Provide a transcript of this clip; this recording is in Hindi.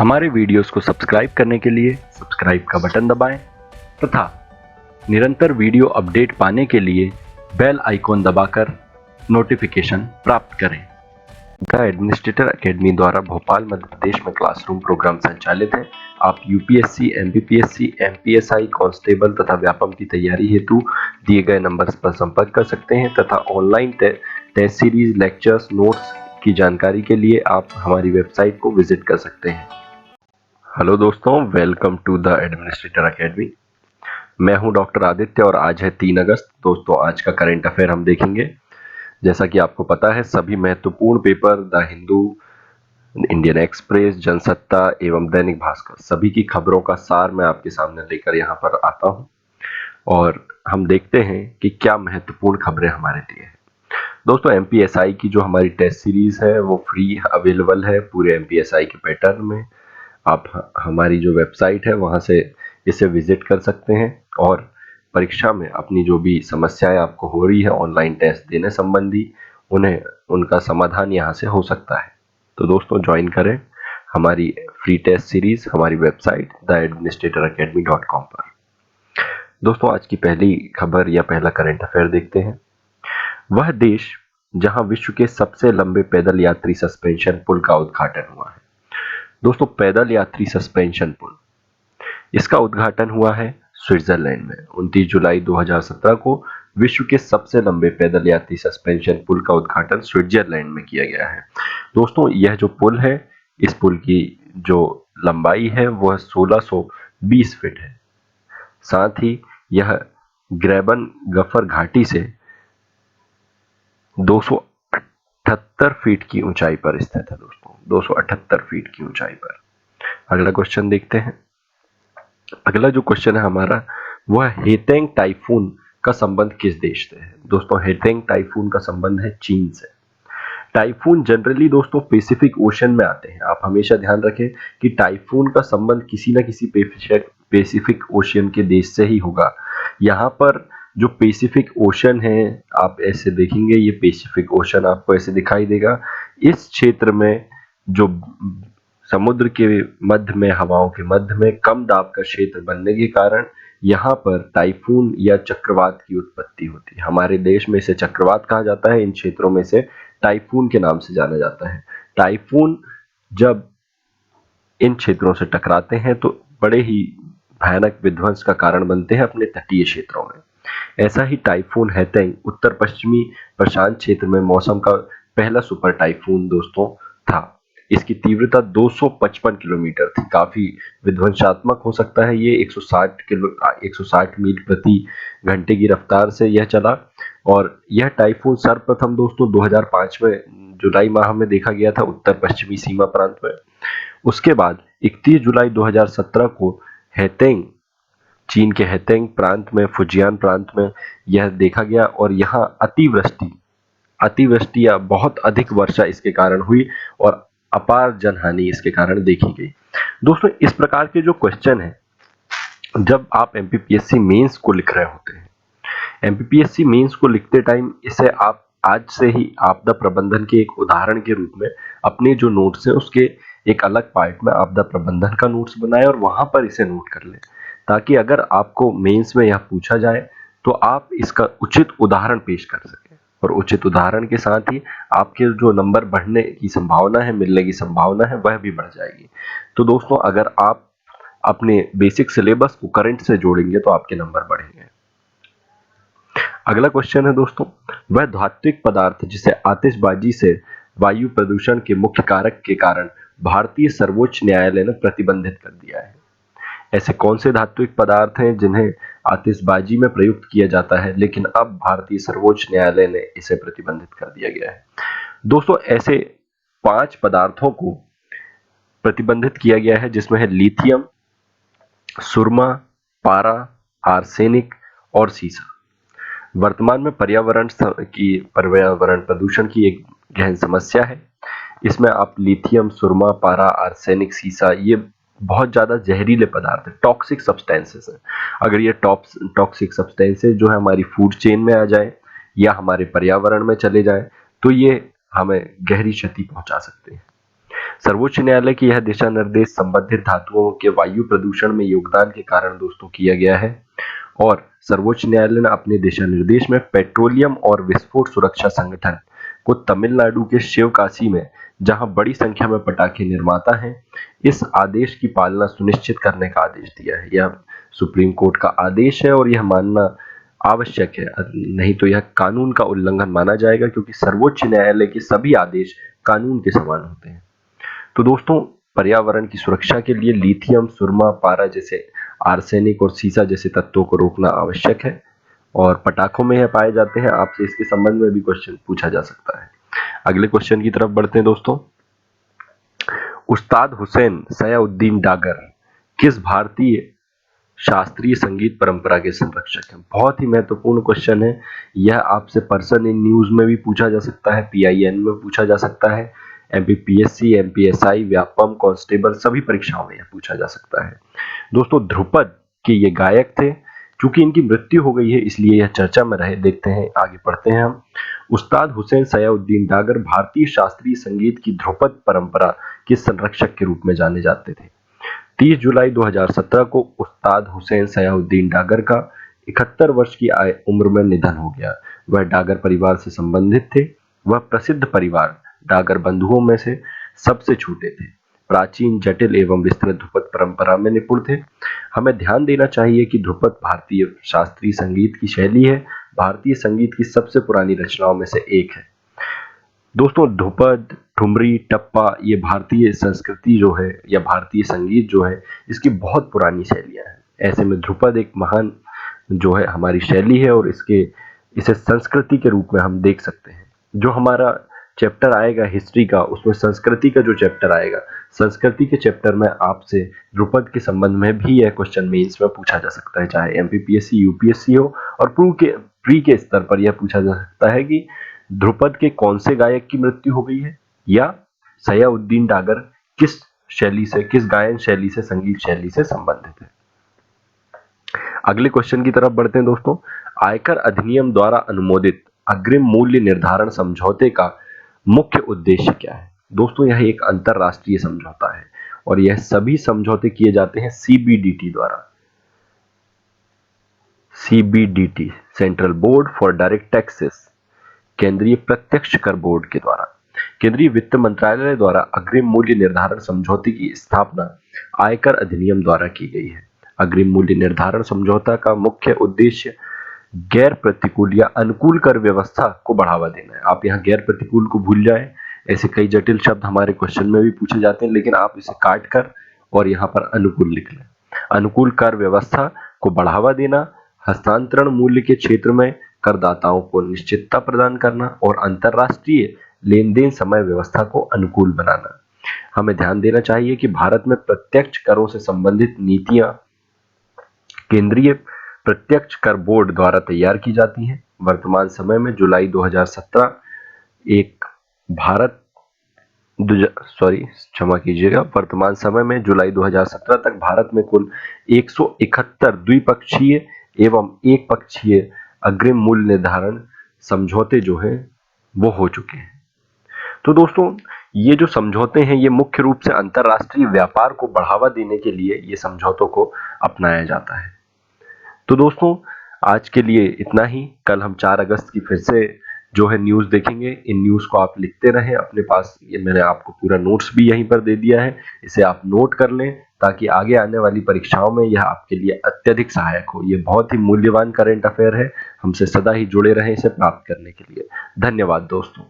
हमारे वीडियोस को सब्सक्राइब करने के लिए सब्सक्राइब का बटन दबाएं तथा निरंतर वीडियो अपडेट पाने के लिए बेल आइकॉन दबाकर नोटिफिकेशन प्राप्त करें। द एडमिनिस्ट्रेटर एकेडमी द्वारा भोपाल मध्य प्रदेश में क्लासरूम प्रोग्राम संचालित है। आप यूपीएससी, एमपीपीएससी, एमपीएसआई, कांस्टेबल तथा व्यापम की तैयारी हेतु दिए गए नंबर्स पर संपर्क कर सकते हैं तथा online test series, lectures, notes की जानकारी के लिए आप हमारी वेबसाइट को विजिट कर सकते हैं। हेलो दोस्तों, welcome to the administrator academy. मैं हूं डॉक्टर आदित्य और आज है 3 अगस्त। दोस्तों, आज का करंट अफेयर हम देखेंगे। जैसा कि आपको पता है, सभी महत्वपूर्ण paper the Hindu, Indian express, Jansatta एवं दैनिक भास्कर सभी की खबरों का सार मैं आपके सामने लेकर यहाँ पर आता हूँ और हम देखते हैं कि क्या महत्वपूर्ण खबरें हमारे लिए हैं। दोस्तों, एमपीएसआई की जो हमारी टेस्ट सीरीज है वो फ्री अवेलेबल है पूरे एमपीएसआई के पैटर्न में। आप हमारी जो वेबसाइट है वहां से इसे विजिट कर सकते हैं और परीक्षा में अपनी जो भी समस्याएं आपको हो रही है ऑनलाइन टेस्ट देने संबंधी, उनका समाधान यहां से हो सकता है। तो दोस्तों, ज्वाइन करें हमारी फ्री टेस्ट सीरीज हमारी वेबसाइट theadministratoracademy.com पर। दोस्तों, आज की पहली खबर या पहला करंट अफेयर देखते हैं। वह देश जहां विश्व के सबसे लंबे पैदल यात्री सस्पेंशन पुल का उद्घाटन हुआ है। दोस्तों, पैदल यात्री सस्पेंशन पुल, इसका उद्घाटन हुआ है स्विट्जरलैंड में। 29 जुलाई 2017 को विश्व के सबसे लंबे पैदल यात्री सस्पेंशन पुल का उद्घाटन स्विट्जरलैंड में किया गया है। दोस्तों, यह जो पुल है, इस पुल की जो लंबाई है वह 1620 फीट है। साथ ही यह ग्रेबन गफर घाटी से 278 फीट की ऊंचाई पर स्थित है। दोस्तों, 278 फीट की ऊंचाई पर। अगला क्वेश्चन देखते हैं। अगला जो क्वेश्चन है हमारा, वह हेतेंग टाइफून का संबंध किस देश से है। दोस्तों, हेतेंग टाइफून का संबंध है चीन से। टाइफून जनरली दोस्तों पैसिफिक ओशन में आते हैं। आप हमेशा ध्यान रखें कि टाइफून का संबंध किसी न किसी पैसिफिक ओशन के देश से ही होगा। यहाँ पर जो पैसिफिक ओशन है, आप ऐसे देखेंगे, ये पैसिफिक ओशन आपको ऐसे दिखाई देगा। इस क्षेत्र में जो समुद्र के मध्य में, हवाओं के मध्य में कम दाब का क्षेत्र बनने के कारण यहाँ पर टाइफून या चक्रवात की उत्पत्ति होती है। हमारे देश में इसे चक्रवात कहा जाता है, इन क्षेत्रों में से टाइफून के नाम से जाना जाता है। टाइफून जब इन क्षेत्रों से टकराते हैं तो बड़े ही भयानक विध्वंस का कारण बनते हैं अपने तटीय क्षेत्रों में। ऐसा ही टाइफून हेतेंग उत्तर पश्चिमी प्रशांत क्षेत्र में मौसम का पहला सुपर टाइफून दोस्तों था। इसकी तीव्रता 255 किलोमीटर थी। काफी विध्वंसात्मक हो सकता है ये। 160 मील प्रति घंटे की रफ्तार से यह चला और यह टाइफून सर्वप्रथम दोस्तों 2005 में जुलाई माह में देखा गया था उत्तर पश्चिमी सीमा प्रांत में। उसके बाद 31 जुलाई 2017 को हेतेंग, चीन के हेतेंग प्रांत में, फुजियान प्रांत में यह देखा गया और यहाँ अतिवृष्टि या बहुत अधिक वर्षा इसके कारण हुई और अपार जनहानि इसके कारण देखी गई। दोस्तों, इस प्रकार के जो क्वेश्चन है, जब आप एमपीपीएससी मेंस को लिख रहे होते हैं, एमपीपीएससी मेंस को लिखते टाइम इसे आप आज से ही आपदा प्रबंधन के एक उदाहरण के रूप में अपने जो नोट्स हैं उसके एक अलग पार्ट में आपदा प्रबंधन का नोट्स बनाएं और वहां पर इसे नोट कर लें, ताकि अगर आपको मेंस में यह पूछा जाए तो आप इसका उचित उदाहरण पेश कर सकें और उचित उदाहरण के साथ ही आपके जो नंबर बढ़ने की संभावना है, मिलने की संभावना है, वह भी बढ़ जाएगी। तो दोस्तों, अगर आप अपने बेसिक सिलेबस को करंट से जोड़ेंगे तो आपके नंबर बढ़ेंगे। अगला क्वेश्चन है दोस्तों, वह धात्विक पदार्थ जिसे आतिशबाजी से वायु प्रदूषण के मुख्य कारक के कारण भारतीय सर्वोच्च न्यायालय ने प्रतिबंधित कर दिया है। ऐसे कौन से धात्विक पदार्थ हैं जिन्हें आतिशबाजी में प्रयुक्त किया जाता है लेकिन अब भारतीय सर्वोच्च न्यायालय ने इसे प्रतिबंधित कर दिया गया है। दोस्तों, ऐसे 5 पदार्थों को प्रतिबंधित किया गया है जिसमें है लिथियम, सुरमा, पारा, आर्सेनिक और सीसा। वर्तमान में पर्यावरण प्रदूषण की एक गहन समस्या है। इसमें आप लिथियम, सुरमा, पारा, आर्सेनिक, सीसा, ये बहुत ज्यादा जहरीले पदार्थ है, टॉक्सिक सब्सटेंसेस हैं। अगर ये टॉक्सिक सब्सटेंसेस जो है हमारी फूड चेन में आ जाए या हमारे पर्यावरण में चले जाए तो ये हमें गहरी क्षति पहुंचा सकते हैं। सर्वोच्च न्यायालय के यह दिशा निर्देश संबंधित धातुओं के वायु प्रदूषण में योगदान के कारण दोस्तों किया गया है और सर्वोच्च न्यायालय ने अपने दिशा निर्देश में पेट्रोलियम और विस्फोट सुरक्षा संगठन को तमिलनाडु के शिवकाशी में, जहां बड़ी संख्या में पटाखे निर्माता हैं, इस आदेश की पालना सुनिश्चित करने का आदेश दिया है। यह सुप्रीम कोर्ट का आदेश है और यह मानना आवश्यक है, नहीं तो यह कानून का उल्लंघन माना जाएगा, क्योंकि सर्वोच्च न्यायालय के सभी आदेश कानून के समान होते हैं। तो दोस्तों, पर्यावरण की सुरक्षा के लिए लिथियम, सुरमा, पारा जैसे आर्सेनिक और सीसा जैसे तत्वों को रोकना आवश्यक है और पटाखों में यह पाए जाते हैं। आपसे इसके संबंध में भी क्वेश्चन पूछा जा सकता है। अगले क्वेश्चन की तरफ बढ़ते हैं दोस्तों। उस्ताद हुसैन सयाउद्दीन डागर किस भारतीय शास्त्रीय संगीत परंपरा के संरक्षक हैं? बहुत ही महत्वपूर्ण क्वेश्चन है। यह आपसे पर्सन इन न्यूज में भी पूछा जा सकता है, PIN में पूछा जा सकता है, MPPSC, MPSI, व्यापम, कांस्टेबल सभी परीक्षाओं में यह पूछा जा सकता है। दोस्तों, ध्रुपद के ये गायक थे। चूंकि इनकी मृत्यु हो गई है इसलिए यह चर्चा में रहे। देखते हैं, आगे पढ़ते हैं हम। उस्ताद हुसैन सयाउद्दीन डागर भारतीय शास्त्रीय संगीत की ध्रुपद परंपरा के संरक्षक के रूप में जाने जाते थे। 30 जुलाई 2017 को उस्ताद हुसैन सयाउद्दीन डागर का 71 वर्ष की उम्र में निधन हो गया। वह डागर परिवार से संबंधित थे। वह प्रसिद्ध परिवार डागर बंधुओं में से सबसे छोटे थे। प्राचीन, जटिल एवं विस्तृत ध्रुपद परंपरा में निपुण थे। हमें ध्यान देना चाहिए कि ध्रुपद भारतीय शास्त्रीय संगीत की शैली है, भारतीय संगीत की सबसे पुरानी रचनाओं में से एक है। दोस्तों, ध्रुपद, ठुमरी, टप्पा ये भारतीय संस्कृति जो है या भारतीय संगीत जो है, इसकी बहुत पुरानी शैलियां हैं। ऐसे में ध्रुपद एक महान जो है हमारी शैली है और इसे संस्कृति के रूप में हम देख सकते हैं। जो हमारा चैप्टर आएगा हिस्ट्री का, उसमें संस्कृति का जो चैप्टर आएगा, संस्कृति के चैप्टर में आपसे ध्रुपद के संबंध में भी यह क्वेश्चन मेंस में पूछा जा सकता है, चाहे MPPSC, UPSC हो। और प्री के स्तर पर यह पूछा जा सकता है कि ध्रुपद के कौन से गायक की मृत्यु हो गई है, या सयाउद्दीन डागर किस गायन शैली से, संगीत शैली से संबंधित है। अगले क्वेश्चन की तरफ बढ़ते हैं दोस्तों। आयकर अधिनियम द्वारा अनुमोदित अग्रिम मूल्य निर्धारण समझौते का मुख्य उद्देश्य क्या है? दोस्तों, यह एक अंतरराष्ट्रीय समझौता है और यह सभी समझौते किए जाते हैं CBDT द्वारा। CBDT, central board for direct taxes, केंद्रीय प्रत्यक्ष कर बोर्ड के द्वारा। केंद्रीय वित्त मंत्रालय द्वारा अग्रिम मूल्य निर्धारण समझौते की स्थापना आयकर अधिनियम द्वारा की गई है। अग्रिम मूल्य निर्धारण समझौता का मुख्य उद्देश्य गैर प्रतिकूल या अनुकूल कर व्यवस्था को बढ़ावा देना है। आप यहाँ गैर प्रतिकूल को भूल जाएं, ऐसे कई जटिल शब्द हमारे क्वेश्चन में भी पूछे जाते हैं, लेकिन आप इसे काट कर और यहाँ पर अनुकूल लिख लें। अनुकूल कर व्यवस्था को बढ़ावा देना, हस्तांतरण मूल्य के क्षेत्र में करदाताओं को निश्चितता प्रदान करना और अंतरराष्ट्रीय लेन देन समय व्यवस्था को अनुकूल बनाना। हमें ध्यान देना चाहिए कि भारत में प्रत्यक्ष करों से संबंधित नीतियां केंद्रीय प्रत्यक्ष कर बोर्ड द्वारा तैयार की जाती हैं। वर्तमान समय में जुलाई 2017 वर्तमान समय में जुलाई 2017 तक भारत में कुल 171 द्विपक्षीय एवं एक पक्षीय अग्रिम मूल्य निर्धारण समझौते जो हैं वो हो चुके हैं। तो दोस्तों, ये जो समझौते हैं ये मुख्य रूप से अंतरराष्ट्रीय व्यापार को बढ़ावा देने के लिए ये समझौतों को अपनाया जाता है। तो दोस्तों, आज के लिए इतना ही। कल हम 4 अगस्त की फिर से जो है न्यूज़ देखेंगे। इन न्यूज़ को आप लिखते रहें अपने पास। ये मैंने आपको पूरा नोट्स भी यहीं पर दे दिया है, इसे आप नोट कर लें ताकि आगे आने वाली परीक्षाओं में यह आपके लिए अत्यधिक सहायक हो। ये बहुत ही मूल्यवान करंट अफेयर है। हमसे सदा ही जुड़े रहें इसे प्राप्त करने के लिए। धन्यवाद दोस्तों।